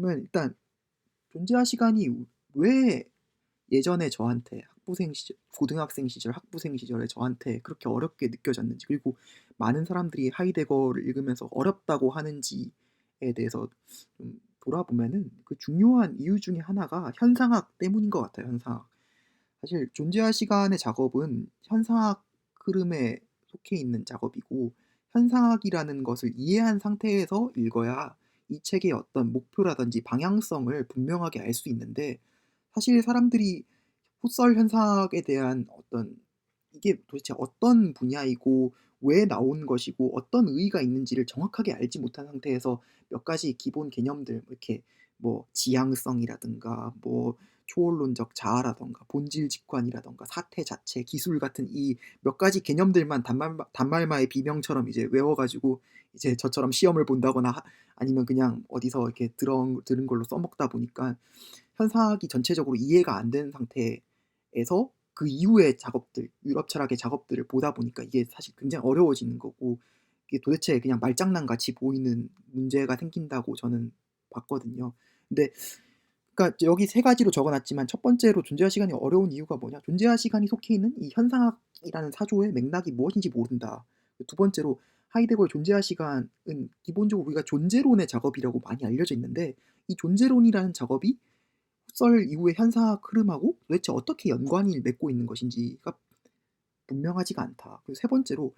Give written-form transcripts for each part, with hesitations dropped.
그러면 일단 존재할 시간이 왜 예전에 저한테 학부생 시절, 고등학생 시절, 학부생 시절에 저한테 그렇게 어렵게 느껴졌는지, 그리고 많은 사람들이 하이데거를 읽으면서 어렵다고 하는지에 대해서 좀 돌아보면은 그 중요한 이유 중에 하나가 현상학 때문인 것 같아요. 현상학. 사실 존재할 시간의 작업은 현상학 흐름에 속해 있는 작업이고, 현상학이라는 것을 이해한 상태에서 읽어야 이 책의 어떤 목표라든지 방향성을 분명하게 알 수 있는데, 사실 사람들이 헛설 현상학에 대한 어떤, 이게 도대체 어떤 분야이고 왜 나온 것이고 어떤 의의가 있는지를 정확하게 알지 못한 상태에서 몇 가지 기본 개념들, 이렇게 뭐 지향성이라든가 뭐 초월론적 자아라든가 본질직관이라든가 사태 자체, 기술 같은 이 몇 가지 개념들만 단말마의 비명처럼 이제 외워 가지고 이제 저처럼 시험을 본다거나 아니면 그냥 어디서 이렇게 들은 걸로 써먹다 보니까 현상학이 전체적으로 이해가 안 되는 상태에서 그 이후의 작업들, 유럽 철학의 작업들을 보다 보니까 이게 사실 굉장히 어려워지는 거고, 이게 도대체 그냥 말장난같이 보이는 문제가 생긴다고 저는 봤거든요. 근데 그러니까 여기 세 가지로 적어 놨지만, 첫 번째로 존재할 시간이 어려운 이유가 뭐냐? 존재할 시간이 속해 있는 이 현상학이라는 사조의 맥락이 무엇인지 모른다. 두 번째로 하이데거의 존재할 시간은 기본적으로 우리가 존재론의 작업이라고 많이 알려져 있는데, 이 존재론이라는 작업이 흡설 이후의 현상학 흐름하고 도대체 어떻게 연관이 맺고 있는 것인지가 분명하지가 않다. 그리고 세 번째로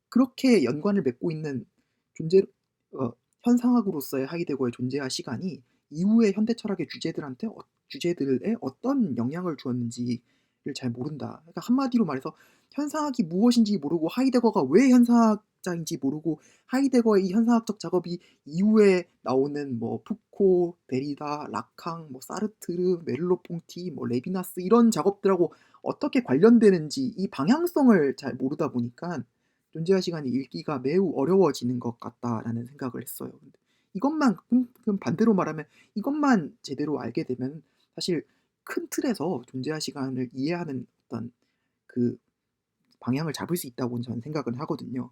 그렇게 연관을 맺고 있는 존재 어 현상학으로서의 하이데거의 존재와 시간이 이후의 현대 철학의 주제들에 어떤 영향을 주었는지를 잘 모른다. 그러니까 한마디로 말해서 현상학이 무엇인지 모르고 하이데거가 왜 현상학자인지 모르고, 하이데거의 이 현상학적 작업이 이후에 나오는 뭐 푸코, 데리다, 라캉, 뭐 사르트르, 멜로퐁티, 뭐 레비나스 이런 작업들하고 어떻게 관련되는지 이 방향성을 잘 모르다 보니까 존재할 시간이 읽기가 매우 어려워지는 것 같다라는 생각을 했어요. 근데 이것만, 그럼 반대로 말하면 이것만 제대로 알게 되면 사실 큰 틀에서 존재할 시간을 이해하는 어떤 그 방향을 잡을 수 있다고 저는 생각을 하거든요.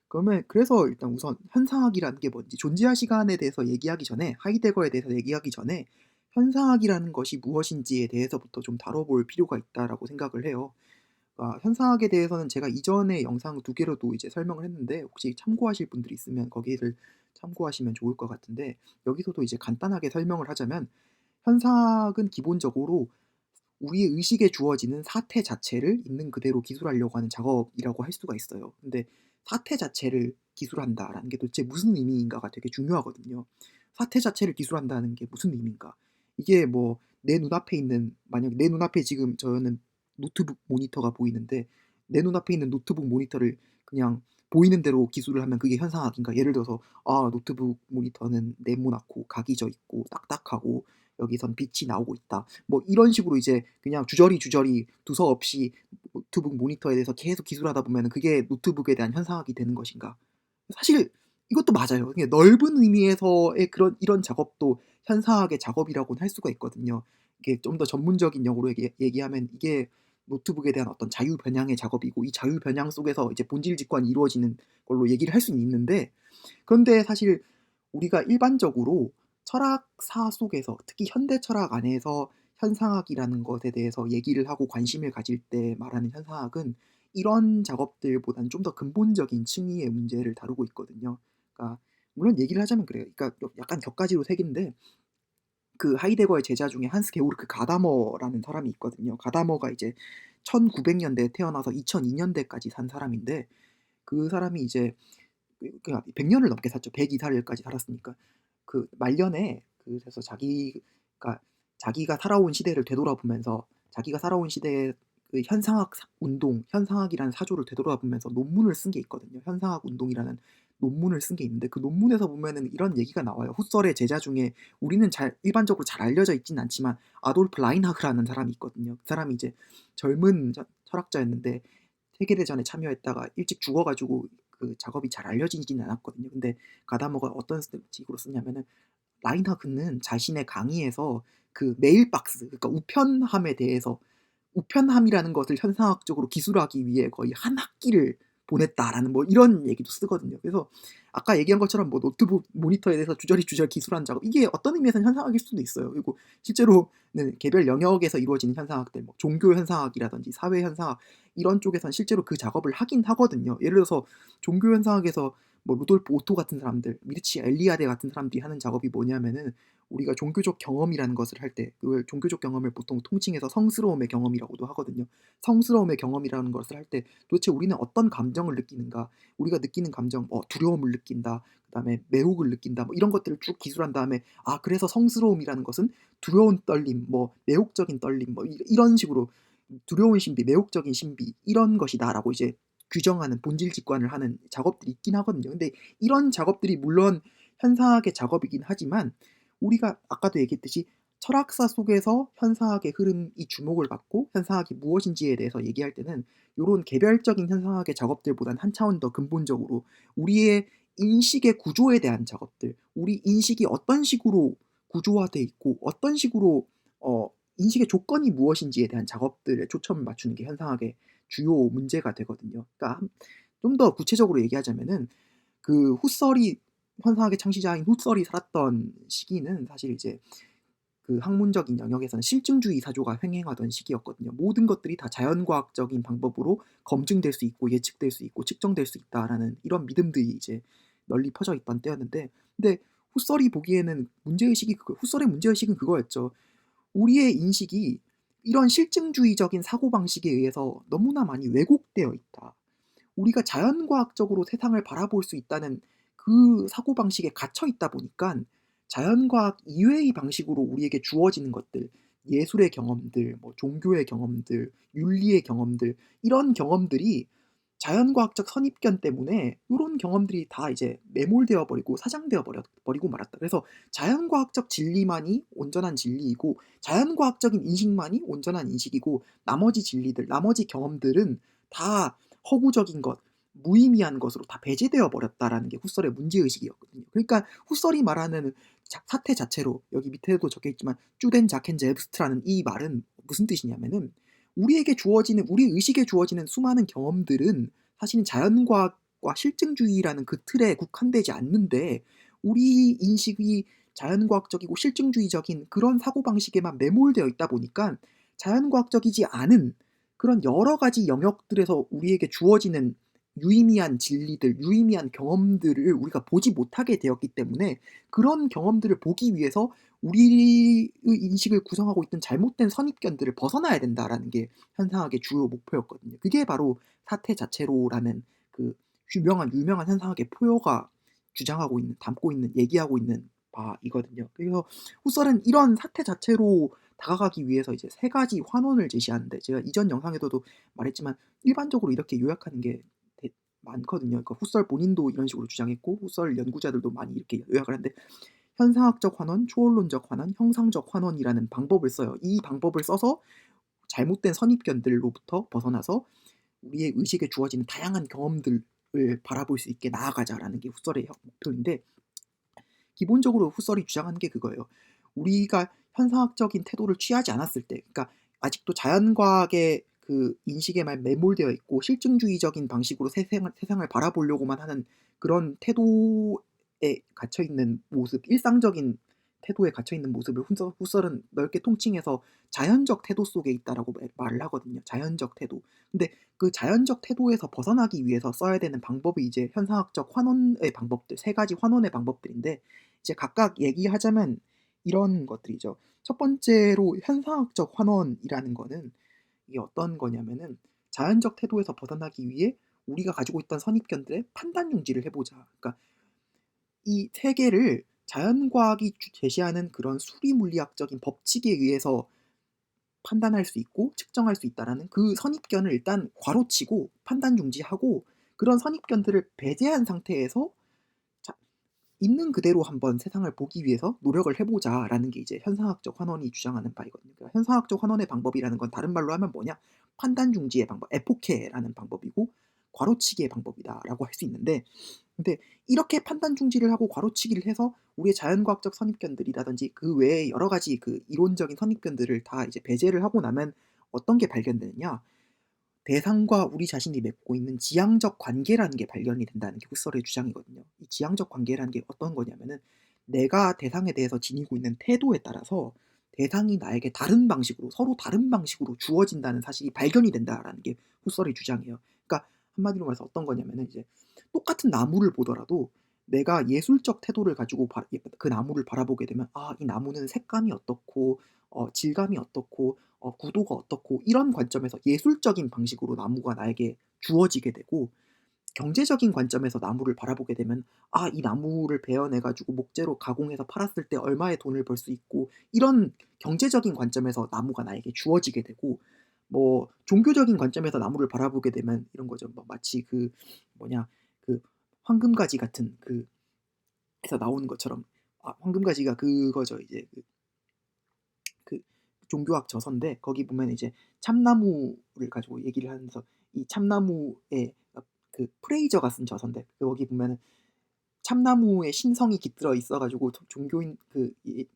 그러면 그래서 일단 우선 현상학이라는 게 뭔지, 존재할 시간에 대해서 얘기하기 전에, 하이데거에 대해서 얘기하기 전에 현상학이라는 것이 무엇인지에 대해서부터 좀 다뤄볼 필요가 있다라고 생각을 해요. 현상학에 대해서는 제가 이전에 영상 두 개로도 이제 설명을 했는데, 혹시 참고하실 분들이 있으면 거기를 참고하시면 좋을 것 같은데, 여기서도 이제 간단하게 설명을 하자면, 현상학은 기본적으로 우리의 의식에 주어지는 사태 자체를 있는 그대로 기술하려고 하는 작업이라고 할 수가 있어요. 근데 사태 자체를 기술한다라는 게 도대체 무슨 의미인가가 되게 중요하거든요. 사태 자체를 기술한다는 게 무슨 의미인가? 이게 뭐 내 눈앞에 있는, 만약에 내 눈앞에 지금 저는 노트북 모니터가 보이는데, 내 눈앞에 있는 노트북 모니터를 그냥 보이는 대로 기술을 하면 그게 현상학인가? 예를 들어서 노트북 모니터는 네모나고 각이 져 있고 딱딱하고 여기선 빛이 나오고 있다. 뭐 이런 식으로 이제 그냥 주저리 두서없이 노트북 모니터에 대해서 계속 기술하다 보면은 그게 노트북에 대한 현상학이 되는 것인가? 사실 이것도 맞아요. 이게 넓은 의미에서의 그런 이런 작업도 현상학의 작업이라고는 할 수가 있거든요. 이게 좀 더 전문적인 용어로 얘기하면 이게 노트북에 대한 어떤 자유 변향의 작업이고, 이 자유 변향 속에서 이제 본질 직관이 이루어지는 걸로 얘기를 할 수는 있는데, 그런데 사실 우리가 일반적으로 철학사 속에서, 특히 현대 철학 안에서 현상학이라는 것에 대해서 얘기를 하고 관심을 가질 때 말하는 현상학은 이런 작업들보다는 좀 더 근본적인 층위의 문제를 다루고 있거든요. 그러니까 물론 얘기를 하자면 그래요. 그러니까 약간 격가지로 색인데, 그 하이데거의 제자 중에 한스 게오르크 가다머라는 사람이 있거든요. 가다머가 이제 1900년대에 태어나서 2002년대까지 산 사람인데, 그 사람이 이제 그냥 100년을 넘게 살죠. 102살까지 살았으니까. 그 말년에, 그래서 자기가 살아온 시대를 되돌아보면서, 자기가 살아온 시대의 그 현상학이라는 사조를 되돌아보면서 논문을 쓴 게 있거든요. 현상학 운동이라는 논문을 쓴 게 있는데, 그 논문에서 보면은 이런 얘기가 나와요. 후설의 제자 중에 우리는 일반적으로 잘 알려져 있진 않지만 아돌프 라인하흐라는 사람이 있거든요. 그 사람이 이제 젊은 철학자였는데 세계대전에 참여했다가 일찍 죽어 가지고 그 작업이 잘 알려지지는 않았거든요. 근데 가다머가 어떤 식으로 쓰냐면은, 라인하크는 자신의 강의에서 그 메일박스, 그러니까 우편함에 대해서, 우편함이라는 것을 현상학적으로 기술하기 위해 거의 한 학기를 보냈다라는 뭐 이런 얘기도 쓰거든요. 그래서 아까 얘기한 것처럼 뭐 노트북 모니터에 대해서 주저리 기술한 작업 이게 어떤 의미에서는 현상학일 수도 있어요. 그리고 실제로는 개별 영역에서 이루어지는 현상학들 뭐 종교 현상학이라든지 사회 현상학 이런 쪽에선 실제로 그 작업을 하긴 하거든요. 예를 들어서 종교 현상학에서 뭐 루돌프 오토 같은 사람들, 미르치 엘리아데 같은 사람들이 하는 작업이 뭐냐면은 우리가 종교적 경험이라는 것을 할 때 그 종교적 경험을 보통 통칭해서 성스러움의 경험이라고도 하거든요. 성스러움의 경험이라는 것을 할 때 도대체 우리는 어떤 감정을 느끼는가? 우리가 느끼는 감정 두려움을 느낀다. 그다음에 매혹을 느낀다. 뭐 이런 것들을 쭉 기술한 다음에 그래서 성스러움이라는 것은 두려운 떨림, 뭐 매혹적인 떨림 뭐 이런 식으로 두려운 신비, 매혹적인 신비 이런 것이다라고 이제 규정하는 본질 직관을 하는 작업들이 있긴 하거든요. 근데 이런 작업들이 물론 현상학의 작업이긴 하지만 우리가 아까도 얘기했듯이 철학사 속에서 현상학의 흐름이 주목을 받고 현상학이 무엇인지에 대해서 얘기할 때는 요런 개별적인 현상학의 작업들보다는 한 차원 더 근본적으로 우리의 인식의 구조에 대한 작업들, 우리 인식이 어떤 식으로 구조화돼 있고 어떤 식으로 인식의 조건이 무엇인지에 대한 작업들에 초점을 맞추는 게 현상학의 주요 문제가 되거든요. 그러니까 좀 더 구체적으로 얘기하자면은 그 후설이 현상학의 창시자인 후설이 살았던 시기는 사실 이제 그 학문적인 영역에서는 실증주의 사조가 횡행하던 시기였거든요. 모든 것들이 다 자연과학적인 방법으로 검증될 수 있고 예측될 수 있고 측정될 수 있다라는 이런 믿음들이 이제 널리 퍼져 있던 때였는데 근데 후설이 보기에는 후설의 문제의식은 그거였죠. 우리의 인식이 이런 실증주의적인 사고방식에 의해서 너무나 많이 왜곡되어 있다. 우리가 자연과학적으로 세상을 바라볼 수 있다는 그 사고방식에 갇혀 있다 보니까 자연과학 이외의 방식으로 우리에게 주어지는 것들, 예술의 경험들, 뭐 종교의 경험들, 윤리의 경험들, 이런 경험들이 자연과학적 선입견 때문에 이런 경험들이 다 이제 매몰되어 버리고 사장되어 버리고 말았다. 그래서 자연과학적 진리만이 온전한 진리이고 자연과학적인 인식만이 온전한 인식이고 나머지 진리들, 나머지 경험들은 다 허구적인 것, 무의미한 것으로 다 배제되어 버렸다라는 게 후설의 문제의식이었거든요. 그러니까 후설이 말하는 사태 자체로 여기 밑에도 적혀 있지만 쭈덴 자켄 젤브스트라는 이 말은 무슨 뜻이냐면은 우리 의식에 주어지는 수많은 경험들은 사실은 자연과학과 실증주의라는 그 틀에 국한되지 않는데 우리 인식이 자연과학적이고 실증주의적인 그런 사고방식에만 매몰되어 있다 보니까 자연과학적이지 않은 그런 여러 가지 영역들에서 우리에게 주어지는 유의미한 진리들, 유의미한 경험들을 우리가 보지 못하게 되었기 때문에 그런 경험들을 보기 위해서 우리의 인식을 구성하고 있던 잘못된 선입견들을 벗어나야 된다라는 게 현상학의 주요 목표였거든요. 그게 바로 사태 자체로라는 그 유명한 현상학의 포효가 주장하고 있는, 담고 있는, 얘기하고 있는 바이거든요. 그래서 후설은 이런 사태 자체로 다가가기 위해서 이제 세 가지 환원을 제시하는데 제가 이전 영상에서도 말했지만 일반적으로 이렇게 요약하는 게 많거든요. 그러니까 후설 본인도 이런 식으로 주장했고 후설 연구자들도 많이 이렇게 요약을 하는데 현상학적 환원, 초월론적 환원, 형상적 환원이라는 방법을 써요. 이 방법을 써서 잘못된 선입견들로부터 벗어나서 우리의 의식에 주어지는 다양한 경험들을 바라볼 수 있게 나아가자라는 게 후설의 목표인데 기본적으로 후설이 주장하는 게 그거예요. 우리가 현상학적인 태도를 취하지 않았을 때, 그러니까 아직도 자연과학의 그 인식에만 매몰되어 있고 실증주의적인 방식으로 세상을 바라보려고만 하는 그런 태도에 갇혀 있는 모습, 일상적인 태도에 갇혀 있는 모습을 후설은 넓게 통칭해서 자연적 태도 속에 있다라고 말을 하거든요. 자연적 태도. 근데 그 자연적 태도에서 벗어나기 위해서 써야 되는 방법이 이제 현상학적 환원의 방법들, 세 가지 환원의 방법들인데 이제 각각 얘기하자면 이런 것들이죠. 첫 번째로 현상학적 환원이라는 거는 이게 어떤 거냐면은 자연적 태도에서 벗어나기 위해 우리가 가지고 있던 선입견들의 판단 용지를 해보자. 그러니까 이 세계를 자연과학이 제시하는 그런 수리물리학적인 법칙에 의해서 판단할 수 있고 측정할 수 있다라는 그 선입견을 일단 괄호치고 판단 중지하고 그런 선입견들을 배제한 상태에서 자, 있는 그대로 한번 세상을 보기 위해서 노력을 해보자라는 게 이제 현상학적 환원이 주장하는 바이거든요. 그러니까 현상학적 환원의 방법이라는 건 다른 말로 하면 뭐냐? 판단 중지의 방법, 에포케라는 방법이고 괄호치기의 방법이다라고 할 수 있는데 근데 이렇게 판단 중지를 하고 괄호치기를 해서 우리의 자연과학적 선입견들이라든지 그 외에 여러 가지 그 이론적인 선입견들을 다 이제 배제를 하고 나면 어떤 게 발견되느냐? 대상과 우리 자신이 맺고 있는 지향적 관계라는 게 발견이 된다는 게 후설의 주장이거든요. 이 지향적 관계라는 게 어떤 거냐면은 내가 대상에 대해서 지니고 있는 태도에 따라서 대상이 나에게 다른 방식으로 서로 다른 방식으로 주어진다는 사실이 발견이 된다라는 게 후설의 주장이에요. 그러니까 한마디로 말해서 어떤 거냐면은 이제 똑같은 나무를 보더라도 내가 예술적 태도를 가지고 그 나무를 바라보게 되면 '아 이 나무는 색감이 어떻고 질감이 어떻고 구도가 어떻고' 이런 관점에서 예술적인 방식으로 나무가 나에게 주어지게 되고, 경제적인 관점에서 나무를 바라보게 되면 '아 이 나무를 베어내 가지고 목재로 가공해서 팔았을 때 얼마의 돈을 벌 수 있고' 이런 경제적인 관점에서 나무가 나에게 주어지게 되고, 뭐 종교적인 관점에서 나무를 바라보게 되면 이런 거죠. 뭐 마치 그 뭐냐 그 황금가지 같은 그 에서 나오는 것처럼, 황금가지가 그거죠. 이제 그 종교학 저서인데 거기 보면 이제 참나무를 가지고 얘기를 하면서 이 참나무의 그 프레이저가 쓴 저서인데 거기 보면은 참나무에 신성이 깃들어 있어 가지고 종교인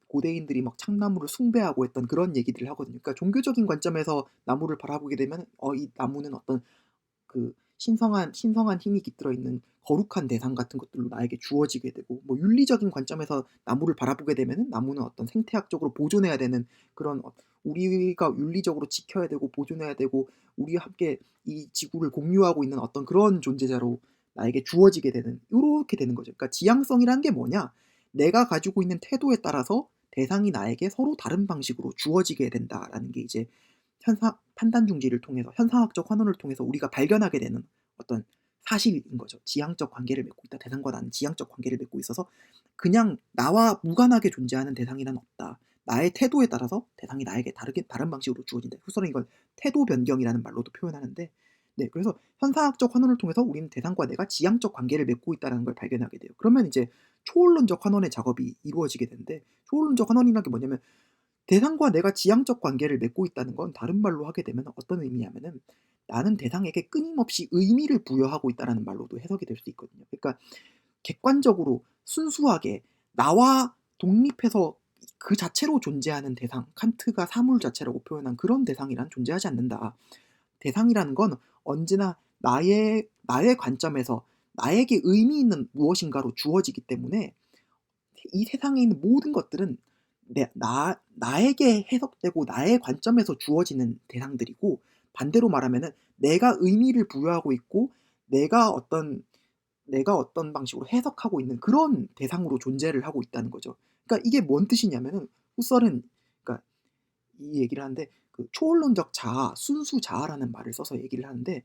고대인들이 막 참나무를 숭배하고 했던 그런 얘기들을 하거든요. 그러니까 종교적인 관점에서 나무를 바라보게 되면 이 나무는 어떤 신성한 힘이 깃들어 있는 거룩한 대상 같은 것들로 나에게 주어지게 되고, 뭐 윤리적인 관점에서 나무를 바라보게 되면은 나무는 어떤 생태학적으로 보존해야 되는 그런 우리가 윤리적으로 지켜야 되고 보존해야 되고 우리와 함께 이 지구를 공유하고 있는 어떤 그런 존재자로 나에게 주어지게 되는, 요렇게 되는 거죠. 그러니까 지향성이라는 게 뭐냐? 내가 가지고 있는 태도에 따라서 대상이 나에게 서로 다른 방식으로 주어지게 된다라는 게 이제 현상 판단 중지를 통해서 현상학적 환원을 통해서 우리가 발견하게 되는 어떤 사실인 거죠. 지향적 관계를 맺고 있다. 대상과 나는 지향적 관계를 맺고 있어서 그냥 나와 무관하게 존재하는 대상이란 없다. 나의 태도에 따라서 대상이 나에게 다른 방식으로 주어진다. 후설은 이걸 태도 변경이라는 말로도 표현하는데, 네, 그래서 현상학적 환원을 통해서 우리는 대상과 내가 지향적 관계를 맺고 있다는 걸 발견하게 돼요. 그러면 이제 초월론적 환원의 작업이 이루어지게 되는데, 초월론적 환원이라는 게 뭐냐면 대상과 내가 지향적 관계를 맺고 있다는 건 다른 말로 하게 되면 어떤 의미냐면은 나는 대상에게 끊임없이 의미를 부여하고 있다라는 말로도 해석이 될 수 있거든요. 그러니까 객관적으로 순수하게 나와 독립해서 그 자체로 존재하는 대상, 칸트가 사물 자체라고 표현한 그런 대상이란 존재하지 않는다. 대상이라는 건 언제나 나의 관점에서 나에게 의미 있는 무엇인가로 주어지기 때문에 이 세상에 있는 모든 것들은 나에게 해석되고 나의 관점에서 주어지는 대상들이고, 반대로 말하면은 내가 의미를 부여하고 있고 내가 어떤 방식으로 해석하고 있는 그런 대상으로 존재를 하고 있다는 거죠. 그러니까 이게 뭔 뜻이냐면은 후설은, 그러니까 이 얘기를 하는데 그 초월론적 자아, 순수 자아라는 말을 써서 얘기를 하는데,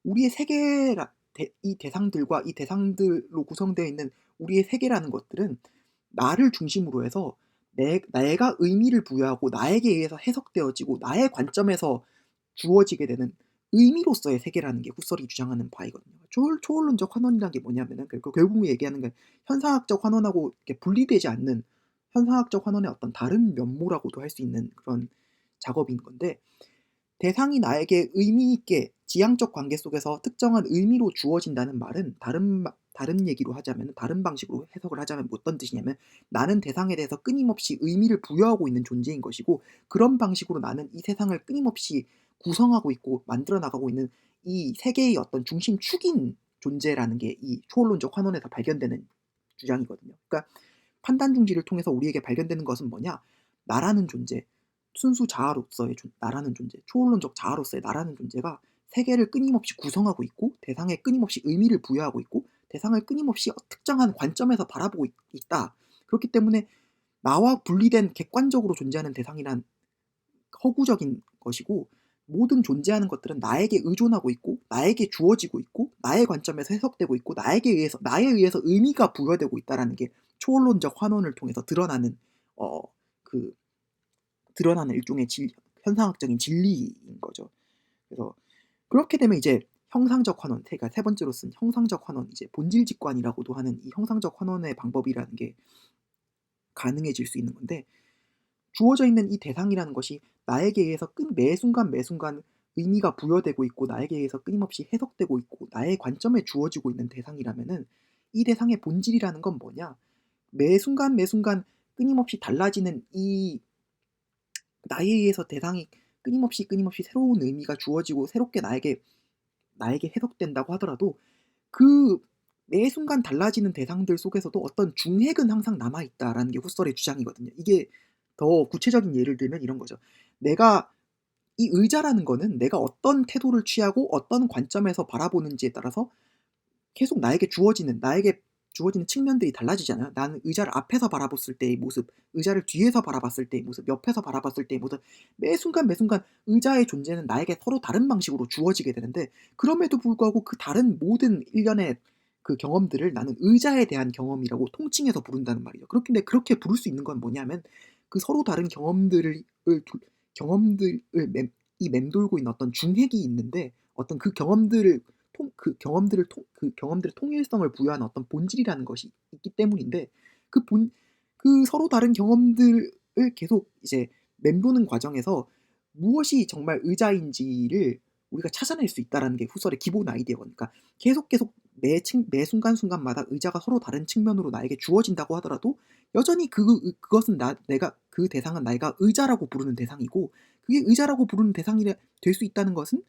우리의 세계라 이 대상들과 이 대상들로 구성되어 있는 우리의 세계라는 것들은 나를 중심으로 해서 내가 의미를 부여하고 나에게 의해서 해석되어지고 나의 관점에서 주어지게 되는 의미로서의 세계라는 게 후설이 주장하는 바이거든요. 초월론적 환원이라는 게 뭐냐면은 결국 얘기하는 건 현상학적 환원하고 이렇게 분리되지 않는 현상학적 환원의 어떤 다른 면모라고도 할 수 있는 그런 작업인 건데, 대상이 나에게 의미 있게 지향적 관계 속에서 특정한 의미로 주어진다는 말은 다른 얘기로 하자면 다른 방식으로 해석을 하자면 어떤 뜻이냐면 나는 대상에 대해서 끊임없이 의미를 부여하고 있는 존재인 것이고, 그런 방식으로 나는 이 세상을 끊임없이 구성하고 있고 만들어 나가고 있는 이 세계의 어떤 중심축인 존재라는 게 이 초월론적 환원에서 발견되는 주장이거든요. 그러니까 판단 중지를 통해서 우리에게 발견되는 것은 뭐냐? 나라는 존재, 순수 자아로서의 나라는 존재, 초월론적 자아로서의 나라는 존재가 세계를 끊임없이 구성하고 있고 대상에 끊임없이 의미를 부여하고 있고 대상을 끊임없이 특정한 관점에서 바라보고 있다. 그렇기 때문에 나와 분리된 객관적으로 존재하는 대상이란 허구적인 것이고, 모든 존재하는 것들은 나에게 의존하고 있고 나에게 주어지고 있고 나의 관점에서 해석되고 있고 나에 의해서 의미가 부여되고 있다라는 게 초월론적 환원을 통해서 어 그 드러나는 일종의 현상학적인 진리인 거죠. 그래서 그렇게 되면 이제 형상적 환원, 그러니까 세 번째로 쓴 형상적 환원, 이제 본질 직관이라고도 하는 이 형상적 환원의 방법이라는 게 가능해질 수 있는 건데, 주어져 있는 이 대상이라는 것이 나에게 의해서 매 순간 매 순간 의미가 부여되고 있고 나에게 의해서 끊임없이 해석되고 있고 나의 관점에 주어지고 있는 대상이라면은 이 대상의 본질이라는 건 뭐냐? 매 순간 매 순간 끊임없이 달라지는 이 나에 의해서 대상이 끊임없이 새로운 의미가 주어지고 새롭게 나에게 해석된다고 하더라도 그 매 순간 달라지는 대상들 속에서도 어떤 중핵은 항상 남아 있다라는 게 후설의 주장이거든요. 이게 더 구체적인 예를 들면 이런 거죠. 내가 이 의자라는 거는 내가 어떤 태도를 취하고 어떤 관점에서 바라보는지에 따라서 계속 나에게 주어지는 측면들이 달라지잖아요. 나는 의자를 앞에서 바라봤을 때의 모습, 의자를 뒤에서 바라봤을 때의 모습, 옆에서 바라봤을 때의 모습, 매 순간 매 순간 의자의 존재는 나에게 서로 다른 방식으로 주어지게 되는데, 그럼에도 불구하고 그 다른 모든 일련의 그 경험들을 나는 의자에 대한 경험이라고 통칭해서 부른다는 말이죠. 그렇긴데 그렇게 부를 수 있는 건 뭐냐면 그 서로 다른 경험들을 맴돌고 있는 어떤 중핵이 있는데, 어떤 그 경험들의 통일성을 부여하는 어떤 본질이라는 것이 있기 때문인데, 그 본 그 서로 다른 경험들을 계속 이제 맴도는 과정에서 무엇이 정말 의자인지를 우리가 찾아낼 수 있다라는 게 후설의 기본 아이디어니까, 계속 매 순간순간마다 의자가 서로 다른 측면으로 나에게 주어진다고 하더라도 여전히 그것은 내가 그 대상은 내가 의자라고 부르는 대상이고, 그게 의자라고 부르는 대상이 될 수 있다는 것은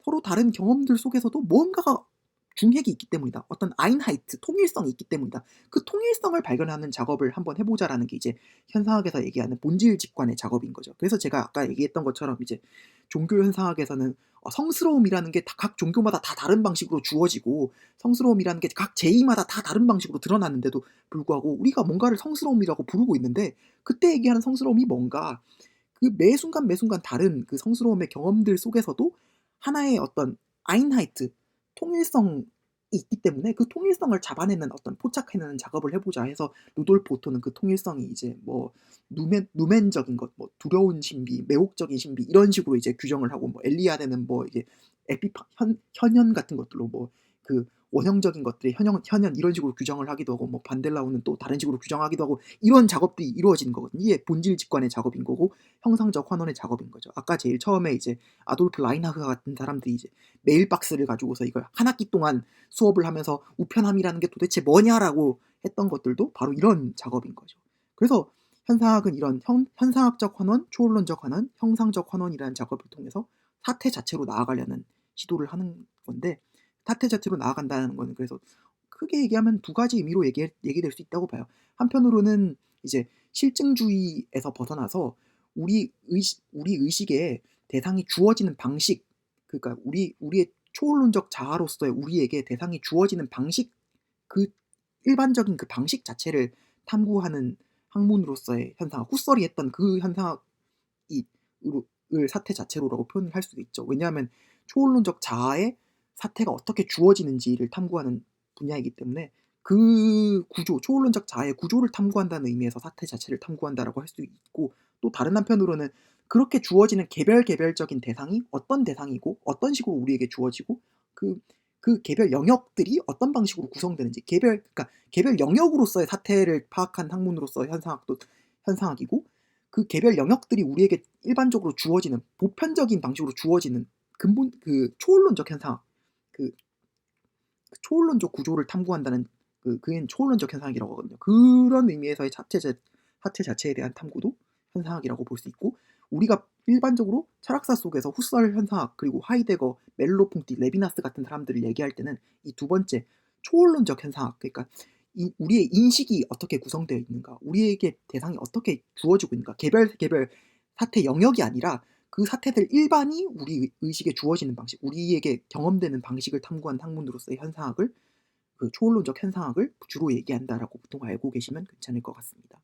서로 다른 경험들 속에서도 무언가가 중핵이 있기 때문이다. 어떤 아인하이트, 통일성이 있기 때문이다. 그 통일성을 발견하는 작업을 한번 해보자라는 게 이제 현상학에서 얘기하는 본질 직관의 작업인 거죠. 그래서 제가 아까 얘기했던 것처럼 이제 종교 현상학에서는 성스러움이라는 게 각 종교마다 다 다른 방식으로 주어지고, 성스러움이라는 게 각 제의마다 다 다른 방식으로 드러났는데도 불구하고 우리가 뭔가를 성스러움이라고 부르고 있는데, 그때 얘기하는 성스러움이 뭔가, 그 매 순간 매 순간 다른 그 성스러움의 경험들 속에서도 하나의 어떤 아인하이트, 통일성이 있기 때문에 그 통일성을 잡아내는 어떤 포착해내는 작업을 해보자 해서, 루돌프 오토는 그 통일성이 이제 뭐 누멘적인 것, 뭐 두려운 신비, 매혹적인 신비 이런 식으로 이제 규정을 하고, 뭐 엘리아드는 뭐 이게 현현 같은 것들로 뭐 그 원형적인 것들이 현현 이런 식으로 규정을 하기도 하고, 뭐 반델라우는 또 다른 식으로 규정하기도 하고, 이런 작업들이 이루어지는 거거든요. 이게 본질 직관의 작업인 거고 형상적 환원의 작업인 거죠. 아까 제일 처음에 이제 아돌프 라인하흐 같은 사람들이 이제 메일박스를 가지고서 이걸 한 학기 동안 수업을 하면서 우편함이라는 게 도대체 뭐냐라고 했던 것들도 바로 이런 작업인 거죠. 그래서 현상학은 이런 현상학적 환원, 초론적 환원, 형상적 환원이라는 작업을 통해서 사태 자체로 나아가려는 시도를 하는 건데, 사태 자체로 나아간다는 거는 그래서 크게 얘기하면 두 가지 의미로 얘기될 수 있다고 봐요. 한편으로는 이제 실증주의에서 벗어나서 우리 의식에 대상이 주어지는 방식, 그러니까 우리의 초월론적 자아로서의 우리에게 대상이 주어지는 방식, 그 일반적인 그 방식 자체를 탐구하는 학문으로서의 현상학, 후설이 했던 그 현상학을 사태 자체로라고 표현을 할 수도 있죠. 왜냐하면 초월론적 자아의 사태가 어떻게 주어지는지를 탐구하는 분야이기 때문에, 그 구조, 초월론적 자아의 구조를 탐구한다는 의미에서 사태 자체를 탐구한다라고 할 수 있고, 또 다른 한편으로는 그렇게 주어지는 개별적인 대상이 어떤 대상이고 어떤 식으로 우리에게 주어지고, 그 개별 영역들이 어떤 방식으로 구성되는지, 그러니까 개별 영역으로서의 사태를 파악한 학문으로서 현상학도 현상학이고, 그 개별 영역들이 우리에게 일반적으로 주어지는 보편적인 방식으로 주어지는 근본 그 초월론적 현상학, 그 초월론적 구조를 탐구한다는 그게 초월론적 현상이라고 하거든요. 그런 의미에서의 사태 자체에 대한 탐구도 현상학이라고 볼 수 있고, 우리가 일반적으로 철학사 속에서 후설 현상학, 그리고 하이데거, 멜로퐁티, 레비나스 같은 사람들을 얘기할 때는 이 두 번째 초월론적 현상학, 그러니까 우리의 인식이 어떻게 구성되어 있는가, 우리에게 대상이 어떻게 주어지고 있는가, 개별 사태 영역이 아니라 그 사태들 일반이 우리 의식에 주어지는 방식, 우리에게 경험되는 방식을 탐구한 학문으로서의 현상학을, 그 초월론적 현상학을 주로 얘기한다라고 보통 알고 계시면 괜찮을 것 같습니다.